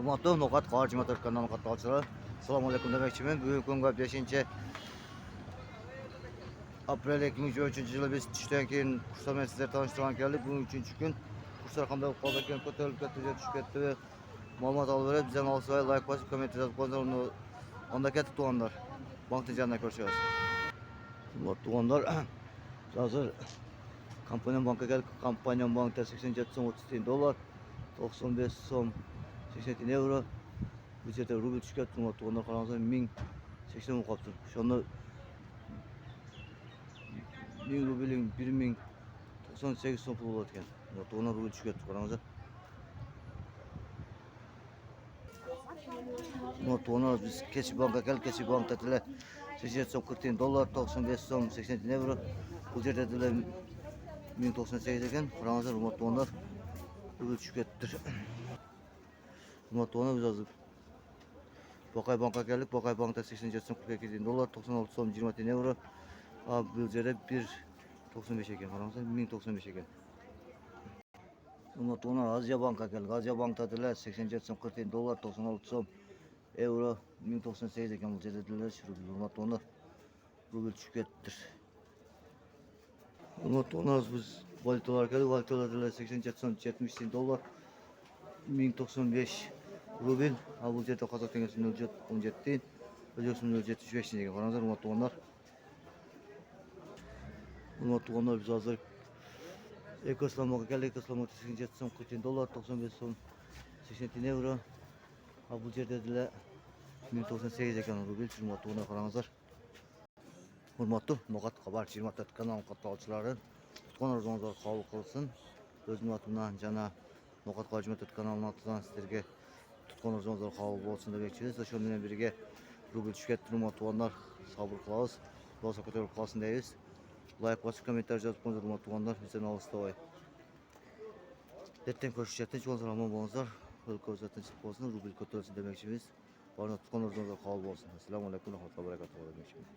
Hurmatli No'xat Qarji Motor kanali qatnashchilari, assalomu alaykum demoqchiman. Bugun kunga 5-aprel 2013-yili biz tushdan keyin kurslar bilan sizlarga tanishtirgan keldik. Bugun 3-kun. Kurslar qanday qoldi ekan, ko'tarilib ketdi, tushib ketdi va ma'lumot olib berib, bizdan olsa like bosib, komment yozib qo'yinglar. Onda ketib tuğanlar. Bankda canına ko'rishamiz. Hurmatli tuğanlar, hozir kompaniya banka keldik. Kompaniya bankda 87 so'm 30 tiyin dollar, 95 so'm 80 tiyin euro. Bu yerda rubl tushib ketdi. Tuğanlar qarangizlar 1080 bo'lib qolibdi. Shunda 1000 rubling 1098 so'm pul bo'lar ekan. Tuğanlar rubl tushib ketdi. Qarangizlar. Tuğanlar biz keçi banka keldik. Keçi bankda tile 87 so'm 40 tiyin dollar, 95 so'm 80 tiyin euro. Bu yerda tile 1098 ekan. Qarangizlar, hurmatli tuğanlar rubl tushib ketdi. Hurmatli tuğanlar, biz hozir Bakay banka geldik. Bakay bankda 87 so'm 42 tiyin dollar, 96 so'm 20 tiyin euro. Bu yerda 1.95 ekan. Qarangizlar, 1095 ekan. Hurmatli tuğanlar, Aziya banka keldik. Aziya bankda tile 87 so'm 40 tiyin dollar, 96 so'm euro, 1098 ekan. Bu yerda tile hurmatli tuğanlar rubl tushib ketdi. Hurmatli tuğanlar, biz valyutalar keldik. Valyutalar tile 87 so'm 70 tiyin dollar, 1095 rubl. Bu yerda Qozaq tengasi 0.17 tiyin, O'zbekiston 0.75 tiyin ekan. Qarangizlar, hurmatli tuğanlar. Hurmatli tuğanlar, biz hozir Ekoslamga keldik. Ekoslamga 87 so'm 40 tiyin dollar, 95 so'm 80 tiyin euro. Bu yerda tile 1098 ekan rubl. Hurmatli tuğanlar, qarangizlar. Hurmatli No'xat Xabar 24 kanal qatnashchilari, tutqanlar o'zingizlar qabul qilsin. O'zim atimdan jana No'xat Xabar 24 kanalining atidan sizlarga tutqanlar o'zingizlar qabul bo'lsin demoqchimiz. Shu bilan birga rubl tushib ketdi. Hurmatli tuğanlar, sabr qilamiz. Xudo ko'tarib qolsin deymiz. Like bosib, kommentar yozib qo'yinglar. Hurmatli tuğanlar, bizdan olishda. Ertaga ko'rishishadi. Cho'nglar omon bo'linglar. O'lkamiz tinchlik bo'lsin, rubl ko'tarilsin demoqchimiz. Barcha tutqanlar o'zingizlar qabul bo'lsin. Assalomu alaykum va rahmatullohi va barakatuh demoqchimiz.